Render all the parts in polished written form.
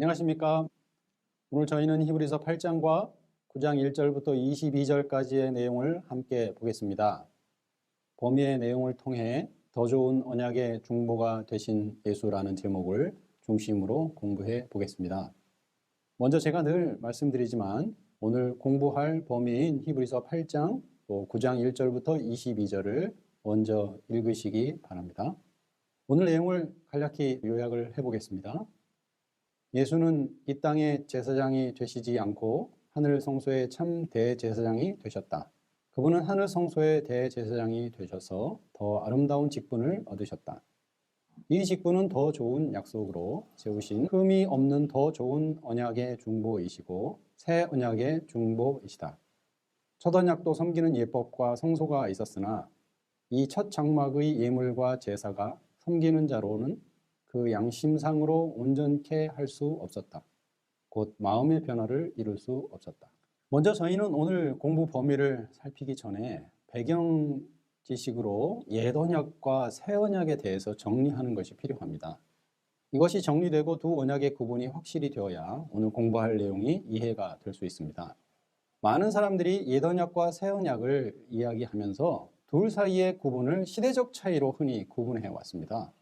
안녕하십니까? 오늘 저희는 히브리서 8장과 9장 1절부터 22절까지의 내용을 함께 보겠습니다. 범위의 내용을 통해 더 좋은 언약의 중보가 되신 예수라는 제목을 중심으로 공부해 보겠습니다. 먼저 제가 늘 말씀드리지만 오늘 공부할 범위인 히브리서 8장 또 9장 1절부터 22절을 먼저 읽으시기 바랍니다. 오늘 내용을 간략히 요약을 해보겠습니다. 예수는 이 땅의 제사장이 되시지 않고 하늘 성소의 참 대제사장이 되셨다. 그분은 하늘 성소의 대제사장이 되셔서 더 아름다운 직분을 얻으셨다. 이 직분은 더 좋은 약속으로 세우신 흠이 없는 더 좋은 언약의 중보이시고 새 언약의 중보이시다. 첫 언약도 섬기는 예법과 성소가 있었으나 이 첫 장막의 예물과 제사가 섬기는 자로는 그 양심상으로 온전케 할 수 없었다. 곧 마음의 변화를 이룰 수 없었다. 먼저 저희는 오늘 공부 범위를 살피기 전에 배경 지식으로 옛 언약과 새 언약에 대해서 정리하는 것이 필요합니다. 이것이 정리되고 두 언약의 구분이 확실히 되어야 오늘 공부할 내용이 이해가 될 수 있습니다. 많은 사람들이 옛 언약과 새 언약을 이야기하면서 둘 사이의 구분을 시대적 차이로 흔히 구분해 왔습니다.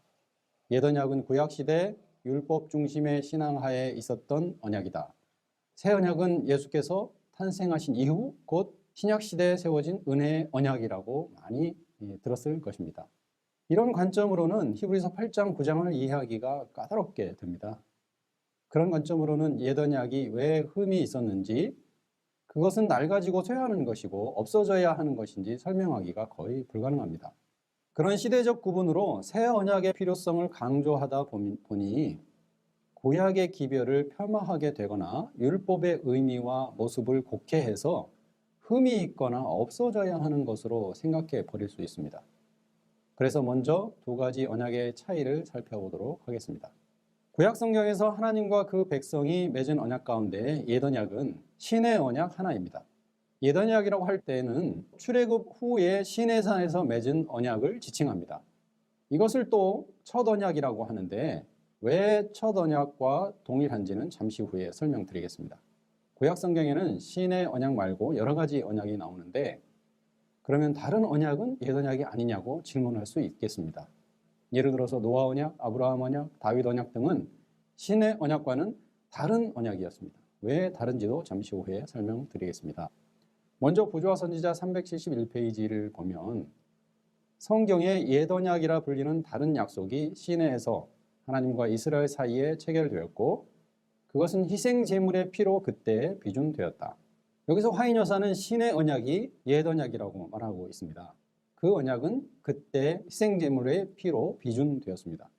옛 언약은 구약시대 율법 중심의 신앙하에 있었던 언약이다. 새 언약은 예수께서 탄생하신 이후 곧 신약시대에 세워진 은혜의 언약이라고 많이 들었을 것입니다. 이런 관점으로는 히브리서 8장, 9장을 이해하기가 까다롭게 됩니다. 그런 관점으로는 옛 언약이 왜 흠이 있었는지, 그것은 낡아지고 쇠하는 것이고 없어져야 하는 것인지 설명하기가 거의 불가능합니다. 그런 시대적 구분으로 새 언약의 필요성을 강조하다 보니 구약의 기별을 폄하하게 되거나 율법의 의미와 모습을 곡해해서 흠이 있거나 없어져야 하는 것으로 생각해 버릴 수 있습니다. 그래서 먼저 두 가지 언약의 차이를 살펴보도록 하겠습니다. 구약 성경에서 하나님과 그 백성이 맺은 언약 가운데 옛 언약은 신의 언약 하나입니다. 옛 언약이라고 할 때는 출애굽 후에 시내산에서 맺은 언약을 지칭합니다. 이것을 또 첫 언약이라고 하는데 왜 첫 언약과 동일한지는 잠시 후에 설명드리겠습니다. 구약 성경에는 신의 언약 말고 여러 가지 언약이 나오는데 그러면 다른 언약은 옛 언약이 아니냐고 질문할 수 있겠습니다. 예를 들어서 노아 언약, 아브라함 언약, 다윗 언약 등은 신의 언약과는 다른 언약이었습니다. 왜 다른지도 잠시 후에 설명드리겠습니다. 먼저 부조화 선지자 371페이지를 보면 성경의 옛 언약이라 불리는 다른 약속이 시내에서 하나님과 이스라엘 사이에 체결되었고 그것은 희생 제물의 피로 그때 비준되었다. 여기서 화인 여사는 신의 언약이 옛 언약이라고 말하고 있습니다. 그 언약은 그때 희생 제물의 피로 비준되었습니다.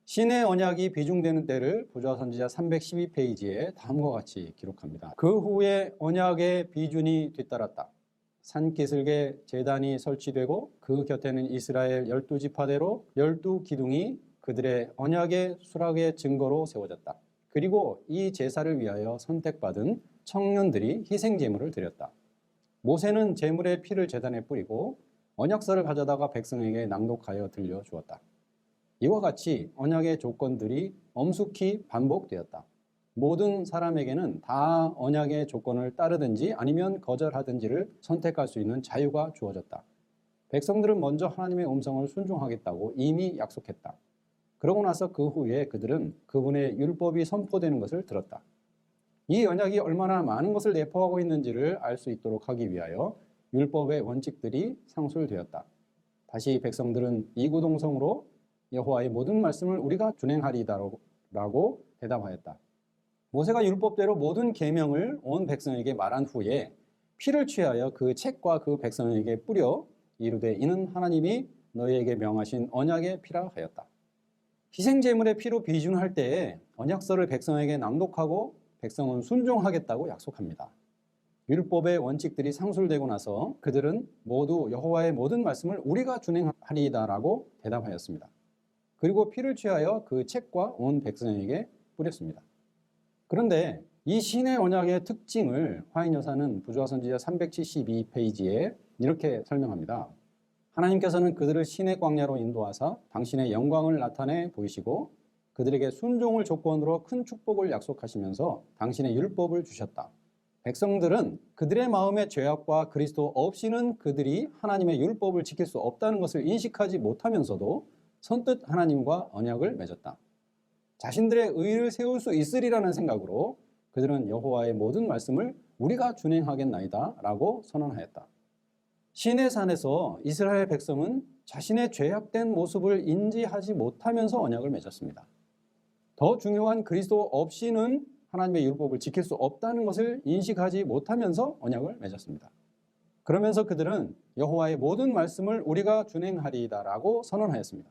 신의 언약이 비중되는 때를 부조화 선지자 312페이지에 다음과 같이 기록합니다. 그 후에 언약의 비준이 뒤따랐다. 산기슭에 제단이 설치되고 그 곁에는 이스라엘 12지파대로 12기둥이 그들의 언약의 수락의 증거로 세워졌다. 그리고 이 제사를 위하여 선택받은 청년들이 희생 제물을 드렸다. 모세는 제물의 피를 제단에 뿌리고 언약서를 가져다가 백성에게 낭독하여 들려주었다. 이와 같이 언약의 조건들이 엄숙히 반복되었다. 모든 사람에게는 다 언약의 조건을 따르든지 아니면 거절하든지를 선택할 수 있는 자유가 주어졌다. 백성들은 먼저 하나님의 음성을 순종하겠다고 이미 약속했다. 그러고 나서 그 후에 그들은 그분의 율법이 선포되는 것을 들었다. 이 언약이 얼마나 많은 것을 내포하고 있는지를 알 수 있도록 하기 위하여 율법의 원칙들이 상술되었다. 다시 백성들은 이구동성으로 여호와의 모든 말씀을 우리가 준행하리다라고 대답하였다. 모세가 율법대로 모든 계명을 온 백성에게 말한 후에 피를 취하여 그 책과 그 백성에게 뿌려 이르되 이는 하나님이 너희에게 명하신 언약의 피라 하였다. 희생제물의 피로 비준할 때에 언약서를 백성에게 낭독하고 백성은 순종하겠다고 약속합니다. 율법의 원칙들이 상술되고 나서 그들은 모두 여호와의 모든 말씀을 우리가 준행하리다라고 대답하였습니다. 그리고 피를 취하여 그 책과 온 백성에게 뿌렸습니다. 그런데 이 신의 언약의 특징을 화인 여사는 부조화 선지자 372페이지에 이렇게 설명합니다. 하나님께서는 그들을 신의 광야로 인도하사 당신의 영광을 나타내 보이시고 그들에게 순종을 조건으로 큰 축복을 약속하시면서 당신의 율법을 주셨다. 백성들은 그들의 마음의 죄악과 그리스도 없이는 그들이 하나님의 율법을 지킬 수 없다는 것을 인식하지 못하면서도 선뜻 하나님과 언약을 맺었다. 자신들의 의를 세울 수 있으리라는 생각으로 그들은 여호와의 모든 말씀을 우리가 준행하겠나이다 라고 선언하였다. 시내산에서 이스라엘 백성은 자신의 죄악된 모습을 인지하지 못하면서 언약을 맺었습니다. 더 중요한 그리스도 없이는 하나님의 율법을 지킬 수 없다는 것을 인식하지 못하면서 언약을 맺었습니다. 그러면서 그들은 여호와의 모든 말씀을 우리가 준행하리이다 라고 선언하였습니다.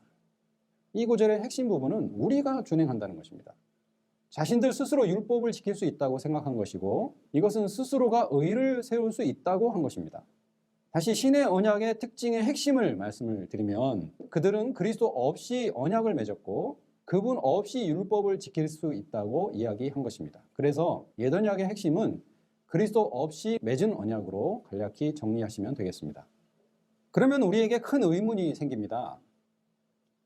이 구절의 핵심 부분은 우리가 준행한다는 것입니다. 자신들 스스로 율법을 지킬 수 있다고 생각한 것이고 이것은 스스로가 의를 세울 수 있다고 한 것입니다. 다시 신의 언약의 특징의 핵심을 말씀을 드리면 그들은 그리스도 없이 언약을 맺었고 그분 없이 율법을 지킬 수 있다고 이야기한 것입니다. 그래서 옛 언약의 핵심은 그리스도 없이 맺은 언약으로 간략히 정리하시면 되겠습니다. 그러면 우리에게 큰 의문이 생깁니다.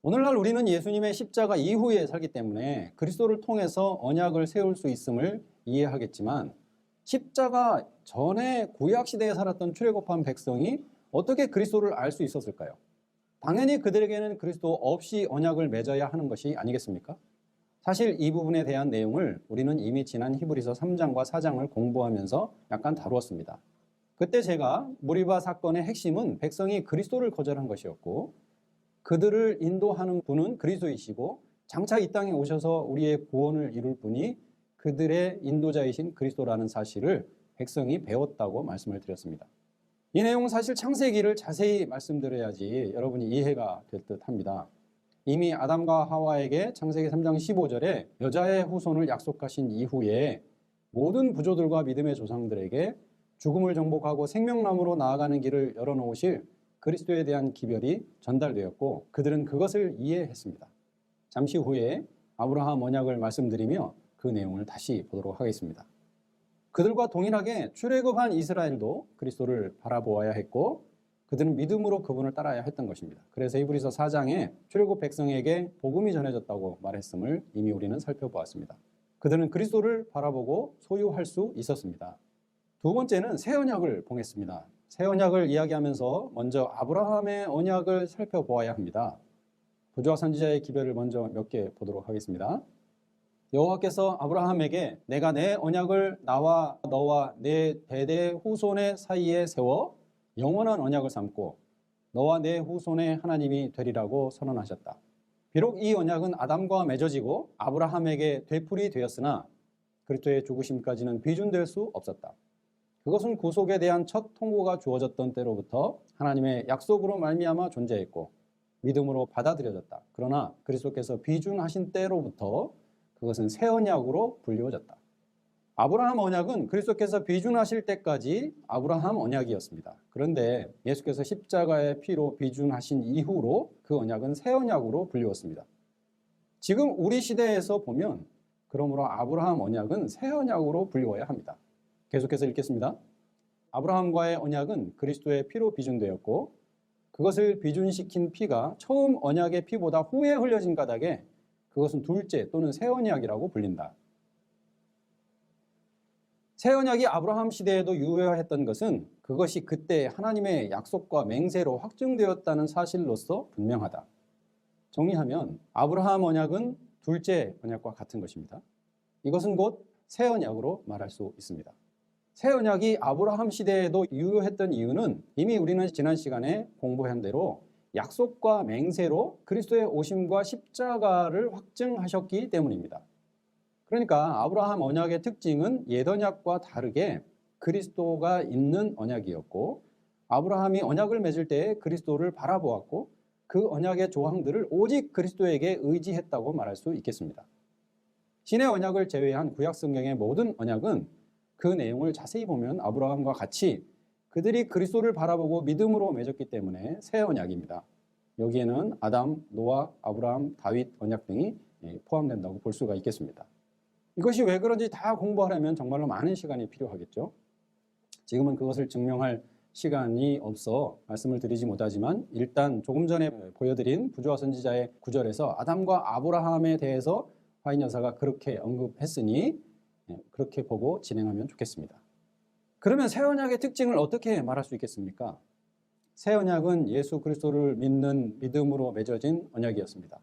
오늘날 우리는 예수님의 십자가 이후에 살기 때문에 그리스도를 통해서 언약을 세울 수 있음을 이해하겠지만 십자가 전에 구약시대에 살았던 출애굽한 백성이 어떻게 그리스도를 알 수 있었을까요? 당연히 그들에게는 그리스도 없이 언약을 맺어야 하는 것이 아니겠습니까? 사실 이 부분에 대한 내용을 우리는 이미 지난 히브리서 3장과 4장을 공부하면서 약간 다루었습니다. 그때 제가 무리바 사건의 핵심은 백성이 그리스도를 거절한 것이었고 그들을 인도하는 분은 그리스도이시고 장차 이 땅에 오셔서 우리의 구원을 이룰 분이 그들의 인도자이신 그리스도라는 사실을 백성이 배웠다고 말씀을 드렸습니다. 이 내용은 사실 창세기를 자세히 말씀드려야지 여러분이 이해가 될 듯합니다. 이미 아담과 하와에게 창세기 3장 15절에 여자의 후손을 약속하신 이후에 모든 부조들과 믿음의 조상들에게 죽음을 정복하고 생명나무로 나아가는 길을 열어놓으실 그리스도에 대한 기별이 전달되었고 그들은 그것을 이해했습니다. 잠시 후에 아브라함 언약을 말씀드리며 그 내용을 다시 보도록 하겠습니다. 그들과 동일하게 출애굽한 이스라엘도 그리스도를 바라보아야 했고 그들은 믿음으로 그분을 따라야 했던 것입니다. 그래서 히브리서 4장에 출애굽 백성에게 복음이 전해졌다고 말했음을 이미 우리는 살펴보았습니다. 그들은 그리스도를 바라보고 소유할 수 있었습니다. 두 번째는 새 언약을 봉했습니다. 새 언약을 이야기하면서 먼저 아브라함의 언약을 살펴보아야 합니다. 부조와 선지자의 기별을 먼저 몇 개 보도록 하겠습니다. 여호와께서 아브라함에게 내가 내 언약을 나와 너와 내 대대 후손의 사이에 세워 영원한 언약을 삼고 너와 내 후손의 하나님이 되리라고 선언하셨다. 비록 이 언약은 아담과 맺어지고 아브라함에게 되풀이 되었으나 그리스도의 죽으심까지는 비준될 수 없었다. 그것은 구속에 대한 첫 통고가 주어졌던 때로부터 하나님의 약속으로 말미암아 존재했고 믿음으로 받아들여졌다. 그러나 그리스도께서 비준하신 때로부터 그것은 새 언약으로 불리워졌다. 아브라함 언약은 그리스도께서 비준하실 때까지 아브라함 언약이었습니다. 그런데 예수께서 십자가의 피로 비준하신 이후로 그 언약은 새 언약으로 불리웠습니다. 지금 우리 시대에서 보면 그러므로 아브라함 언약은 새 언약으로 불리워야 합니다. 계속해서 읽겠습니다. 아브라함과의 언약은 그리스도의 피로 비준되었고 그것을 비준시킨 피가 처음 언약의 피보다 후에 흘려진 까닭에 그것은 둘째 또는 새 언약이라고 불린다. 새 언약이 아브라함 시대에도 유효했던 것은 그것이 그때 하나님의 약속과 맹세로 확증되었다는 사실로서 분명하다. 정리하면 아브라함 언약은 둘째 언약과 같은 것입니다. 이것은 곧 새 언약으로 말할 수 있습니다. 새 언약이 아브라함 시대에도 유효했던 이유는 이미 우리는 지난 시간에 공부한 대로 약속과 맹세로 그리스도의 오심과 십자가를 확증하셨기 때문입니다. 그러니까 아브라함 언약의 특징은 옛 언약과 다르게 그리스도가 있는 언약이었고 아브라함이 언약을 맺을 때 그리스도를 바라보았고 그 언약의 조항들을 오직 그리스도에게 의지했다고 말할 수 있겠습니다. 신의 언약을 제외한 구약 성경의 모든 언약은 그 내용을 자세히 보면 아브라함과 같이 그들이 그리스도를 바라보고 믿음으로 맺었기 때문에 새 언약입니다. 여기에는 아담, 노아, 아브라함, 다윗 언약 등이 포함된다고 볼 수가 있겠습니다. 이것이 왜 그런지 다 공부하려면 정말로 많은 시간이 필요하겠죠. 지금은 그것을 증명할 시간이 없어 말씀을 드리지 못하지만 일단 조금 전에 보여드린 부조와 선지자의 구절에서 아담과 아브라함에 대해서 화인 여사가 그렇게 언급했으니 그렇게 보고 진행하면 좋겠습니다. 그러면 새 언약의 특징을 어떻게 말할 수 있겠습니까? 새 언약은 예수 그리스도를 믿는 믿음으로 맺어진 언약이었습니다.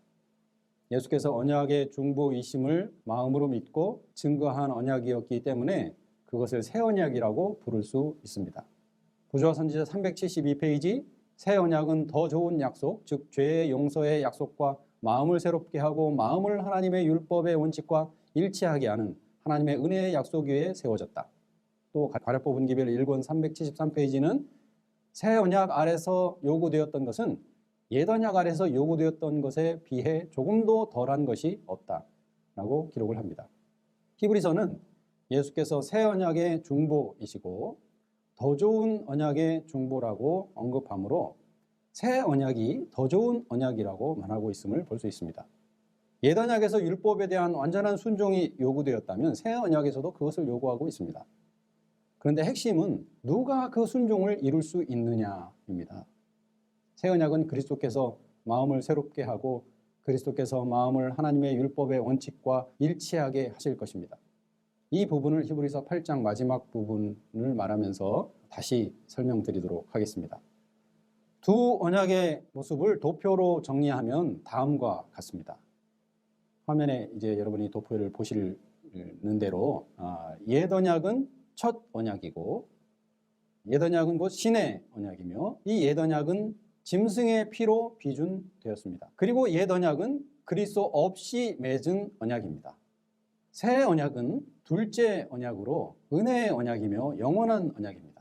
예수께서 언약의 중보이심을 마음으로 믿고 증거한 언약이었기 때문에 그것을 새 언약이라고 부를 수 있습니다. 부조화 선지자 372페이지, 새 언약은 더 좋은 약속, 즉 죄의 용서의 약속과 마음을 새롭게 하고 마음을 하나님의 율법의 원칙과 일치하게 하는 하나님의 은혜의 약속 위에 세워졌다. 또 가랴 뽑은 기별 1권 373페이지는 새 언약 아래서 요구되었던 것은 옛 언약 아래서 요구되었던 것에 비해 조금도 덜한 것이 없다라고 기록을 합니다. 히브리서는 예수께서 새 언약의 중보이시고 더 좋은 언약의 중보라고 언급하므로 새 언약이 더 좋은 언약이라고 말하고 있음을 볼 수 있습니다. 옛 언약에서 율법에 대한 완전한 순종이 요구되었다면 새 언약에서도 그것을 요구하고 있습니다. 그런데 핵심은 누가 그 순종을 이룰 수 있느냐입니다. 새 언약은 그리스도께서 마음을 새롭게 하고 그리스도께서 마음을 하나님의 율법의 원칙과 일치하게 하실 것입니다. 이 부분을 히브리서 8장 마지막 부분을 말하면서 다시 설명드리도록 하겠습니다. 두 언약의 모습을 도표로 정리하면 다음과 같습니다. 화면에 이제 여러분이 도표를 보시는 대로 옛 언약은 첫 언약이고 옛 언약은 곧 신의 언약이며 이 옛 언약은 짐승의 피로 비준되었습니다. 그리고 옛 언약은 그리스도 없이 맺은 언약입니다. 새 언약은 둘째 언약으로 은혜의 언약이며 영원한 언약입니다.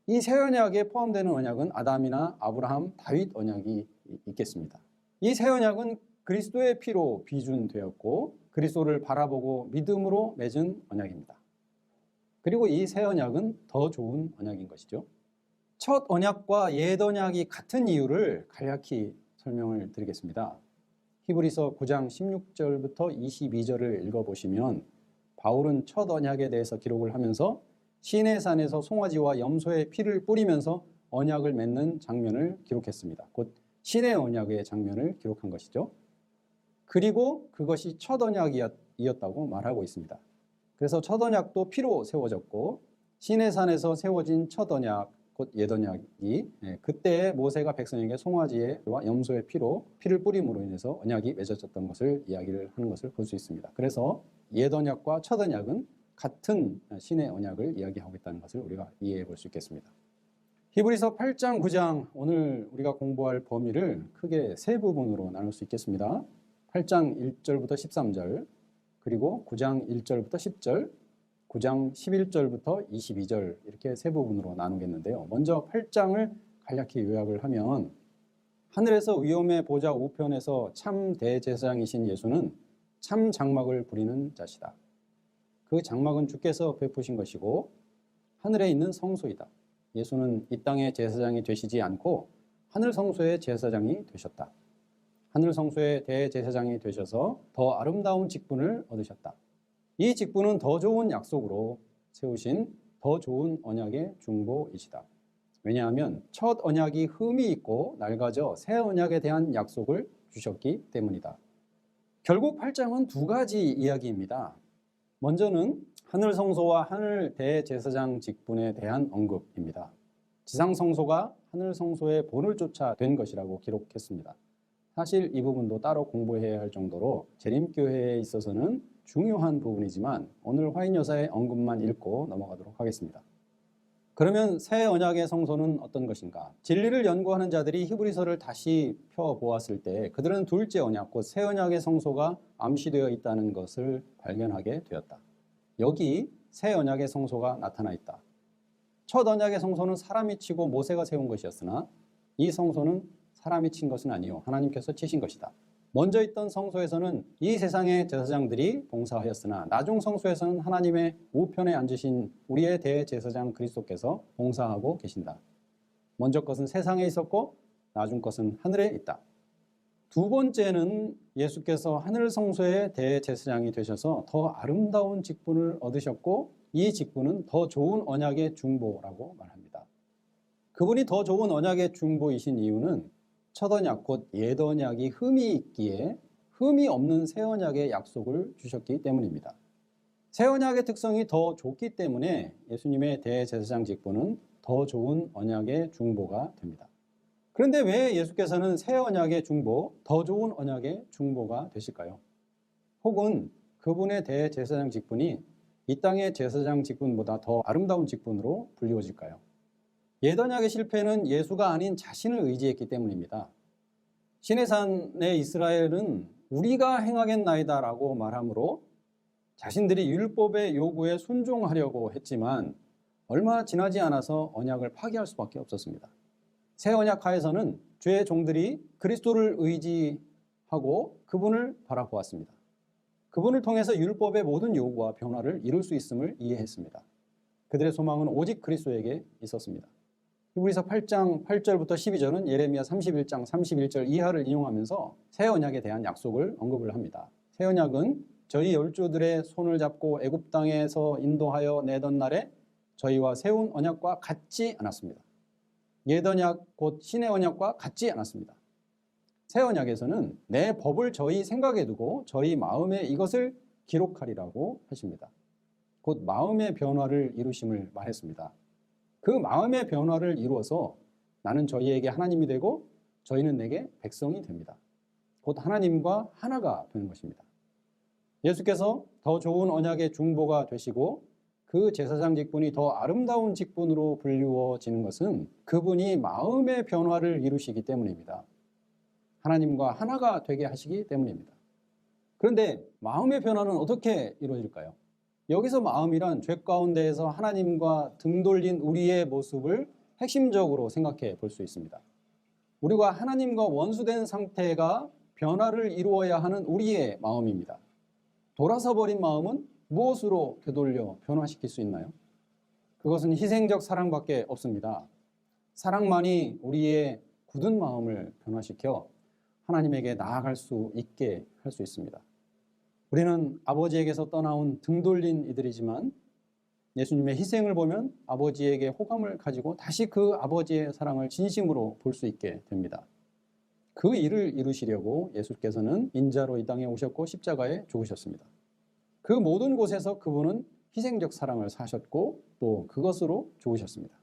이 새 언약에 포함되는 언약은 아담이나 아브라함, 다윗 언약이 있겠습니다. 이 새 언약은 그리스도의 피로 비준되었고 그리스도를 바라보고 믿음으로 맺은 언약입니다. 그리고 이 새 언약은 더 좋은 언약인 것이죠. 첫 언약과 옛 언약이 같은 이유를 간략히 설명을 드리겠습니다. 히브리서 9장 16절부터 22절을 읽어보시면 바울은 첫 언약에 대해서 기록을 하면서 시내산에서 송아지와 염소의 피를 뿌리면서 언약을 맺는 장면을 기록했습니다. 곧 신의 언약의 장면을 기록한 것이죠. 그리고 그것이 첫 언약이었다고 말하고 있습니다. 그래서 첫 언약도 피로 세워졌고 시내산에서 세워진 첫 언약, 곧 옛 언약이 그때 모세가 백성에게 송아지와 염소의 피를 뿌림으로 인해서 언약이 맺어졌던 것을 이야기를 하는 것을 볼 수 있습니다. 그래서 옛 언약과 첫 언약은 같은 신의 언약을 이야기하고 있다는 것을 우리가 이해해 볼 수 있겠습니다. 히브리서 8장, 9장 오늘 우리가 공부할 범위를 크게 세 부분으로 나눌 수 있겠습니다. 8장 1절부터 13절, 그리고 9장 1절부터 10절, 9장 11절부터 22절 이렇게 세 부분으로 나누겠는데요. 먼저 8장을 간략히 요약을 하면 하늘에서 위엄의 보좌 우편에서 참 대제사장이신 예수는 참 장막을 부리는 자시다. 그 장막은 주께서 베푸신 것이고 하늘에 있는 성소이다. 예수는 이 땅의 제사장이 되시지 않고 하늘 성소의 제사장이 되셨다. 하늘 성소의 대제사장이 되셔서 더 아름다운 직분을 얻으셨다. 이 직분은 더 좋은 약속으로 세우신 더 좋은 언약의 중보이시다. 왜냐하면 첫 언약이 흠이 있고 낡아져 새 언약에 대한 약속을 주셨기 때문이다. 결국 8장은 두 가지 이야기입니다. 먼저는 하늘 성소와 하늘 대제사장 직분에 대한 언급입니다. 지상 성소가 하늘 성소의 본을 쫓아 된 것이라고 기록했습니다. 사실 이 부분도 따로 공부해야 할 정도로 재림교회에 있어서는 중요한 부분이지만 오늘 화인 여사의 언급만 읽고 넘어가도록 하겠습니다. 그러면 새 언약의 성소는 어떤 것인가? 진리를 연구하는 자들이 히브리서를 다시 펴보았을 때 그들은 둘째 언약, 곧 새 언약의 성소가 암시되어 있다는 것을 발견하게 되었다. 여기 새 언약의 성소가 나타나 있다. 첫 언약의 성소는 사람이 치고 모세가 세운 것이었으나 이 성소는 사람이 친 것은 아니요 하나님께서 치신 것이다. 먼저 있던 성소에서는 이 세상의 제사장들이 봉사하였으나 나중 성소에서는 하나님의 우편에 앉으신 우리의 대제사장 그리스도께서 봉사하고 계신다. 먼저 것은 세상에 있었고 나중 것은 하늘에 있다. 두 번째는 예수께서 하늘 성소의 대제사장이 되셔서 더 아름다운 직분을 얻으셨고 이 직분은 더 좋은 언약의 중보라고 말합니다. 그분이 더 좋은 언약의 중보이신 이유는 첫 언약 곧 옛 언약이 흠이 있기에 흠이 없는 새 언약의 약속을 주셨기 때문입니다. 새 언약의 특성이 더 좋기 때문에 예수님의 대제사장 직분은 더 좋은 언약의 중보가 됩니다. 그런데 왜 예수께서는 새 언약의 중보, 더 좋은 언약의 중보가 되실까요? 혹은 그분의 대제사장 직분이 이 땅의 제사장 직분보다 더 아름다운 직분으로 불리워질까요? 옛 언약의 실패는 예수가 아닌 자신을 의지했기 때문입니다. 시내산의 이스라엘은 우리가 행하겠나이다라고 말하므로 자신들이 율법의 요구에 순종하려고 했지만 얼마 지나지 않아서 언약을 파기할 수밖에 없었습니다. 새 언약 하에서는 주의 종들이 그리스도를 의지하고 그분을 바라보았습니다. 그분을 통해서 율법의 모든 요구와 변화를 이룰 수 있음을 이해했습니다. 그들의 소망은 오직 그리스도에게 있었습니다. 히브리서 8장 8절부터 12절은 예레미야 31장 31절 이하를 인용하면서 새 언약에 대한 약속을 언급을 합니다. 새 언약은 저희 열조들의 손을 잡고 애굽 땅에서 인도하여 내던 날에 저희와 세운 언약과 같지 않았습니다. 옛 언약 곧 신의 언약과 같지 않았습니다. 새 언약에서는 내 법을 저희 생각에 두고 저희 마음에 이것을 기록하리라고 하십니다. 곧 마음의 변화를 이루심을 말했습니다. 그 마음의 변화를 이루어서 나는 저희에게 하나님이 되고 저희는 내게 백성이 됩니다. 곧 하나님과 하나가 되는 것입니다. 예수께서 더 좋은 언약의 중보가 되시고 그 제사장 직분이 더 아름다운 직분으로 불리워지는 것은 그분이 마음의 변화를 이루시기 때문입니다. 하나님과 하나가 되게 하시기 때문입니다. 그런데 마음의 변화는 어떻게 이루어질까요? 여기서 마음이란 죄 가운데에서 하나님과 등 돌린 우리의 모습을 핵심적으로 생각해 볼 수 있습니다. 우리가 하나님과 원수된 상태가 변화를 이루어야 하는 우리의 마음입니다. 돌아서 버린 마음은 무엇으로 되돌려 변화시킬 수 있나요? 그것은 희생적 사랑밖에 없습니다. 사랑만이 우리의 굳은 마음을 변화시켜 하나님에게 나아갈 수 있게 할 수 있습니다. 우리는 아버지에게서 떠나온 등 돌린 이들이지만 예수님의 희생을 보면 아버지에게 호감을 가지고 다시 그 아버지의 사랑을 진심으로 볼 수 있게 됩니다. 그 일을 이루시려고 예수께서는 인자로 이 땅에 오셨고 십자가에 죽으셨습니다. 그 모든 곳에서 그분은 희생적 사랑을 사셨고 또 그것으로 죽으셨습니다.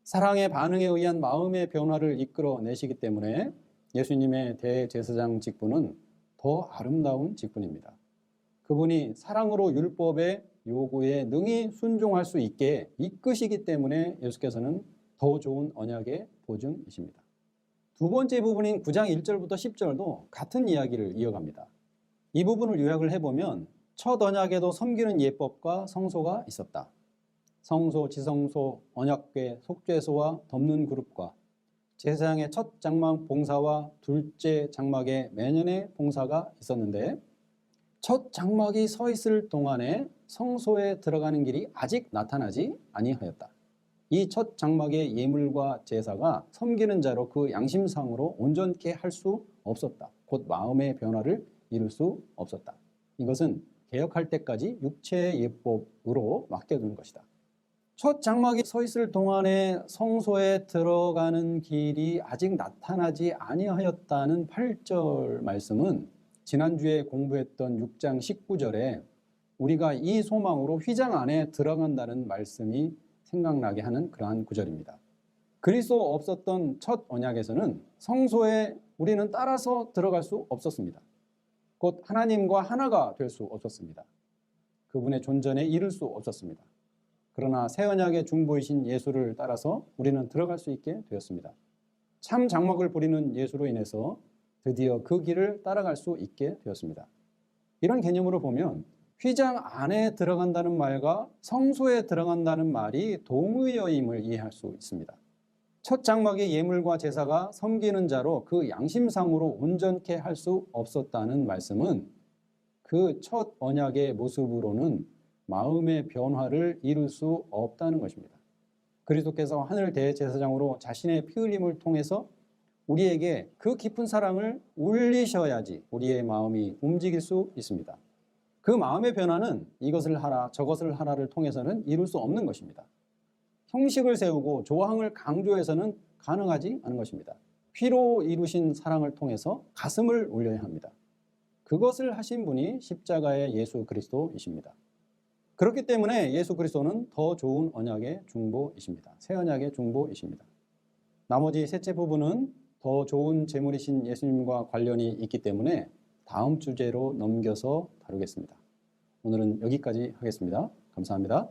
사랑의 반응에 의한 마음의 변화를 이끌어내시기 때문에 예수님의 대제사장 직분은 더 아름다운 직분입니다. 그분이 사랑으로 율법의 요구에 능히 순종할 수 있게 이끄시기 때문에 예수께서는 더 좋은 언약의 보증이십니다. 두 번째 부분인 9장 1절부터 10절도 같은 이야기를 이어갑니다. 이 부분을 요약을 해보면 첫 언약에도 섬기는 예법과 성소가 있었다. 성소, 지성소, 언약궤, 속죄소와 덮는 그룹과 제사장의 첫 장막 봉사와 둘째 장막의 매년의 봉사가 있었는데 첫 장막이 서 있을 동안에 성소에 들어가는 길이 아직 나타나지 아니하였다. 이 첫 장막의 예물과 제사가 섬기는 자로 그 양심상으로 온전케 할 수 없었다. 곧 마음의 변화를 이룰 수 없었다. 이것은 개혁할 때까지 육체의 예법으로 맡겨둔 것이다. 첫 장막이 서 있을 동안에 성소에 들어가는 길이 아직 나타나지 아니하였다는 8절 말씀은 지난주에 공부했던 6장 19절에 우리가 이 소망으로 휘장 안에 들어간다는 말씀이 생각나게 하는 그러한 구절입니다. 그리스도 없었던 첫 언약에서는 성소에 우리는 따라서 들어갈 수 없었습니다. 곧 하나님과 하나가 될 수 없었습니다. 그분의 존전에 이를 수 없었습니다. 그러나 새 언약의 중보이신 예수를 따라서 우리는 들어갈 수 있게 되었습니다. 참 장막을 부리는 예수로 인해서 드디어 그 길을 따라갈 수 있게 되었습니다. 이런 개념으로 보면 휘장 안에 들어간다는 말과 성소에 들어간다는 말이 동의어임을 이해할 수 있습니다. 첫 장막의 예물과 제사가 섬기는 자로 그 양심상으로 온전케 할 수 없었다는 말씀은 그 첫 언약의 모습으로는 마음의 변화를 이룰 수 없다는 것입니다. 그리스도께서 하늘 대제사장으로 자신의 피 흘림을 통해서 우리에게 그 깊은 사랑을 울리셔야지 우리의 마음이 움직일 수 있습니다. 그 마음의 변화는 이것을 하라 저것을 하라를 통해서는 이룰 수 없는 것입니다. 형식을 세우고 조항을 강조해서는 가능하지 않은 것입니다. 피로 이루신 사랑을 통해서 가슴을 울려야 합니다. 그것을 하신 분이 십자가의 예수 그리스도이십니다. 그렇기 때문에 예수 그리스도는 더 좋은 언약의 중보이십니다. 새 언약의 중보이십니다. 나머지 셋째 부분은 더 좋은 제물이신 예수님과 관련이 있기 때문에 다음 주제로 넘겨서 다루겠습니다. 오늘은 여기까지 하겠습니다. 감사합니다.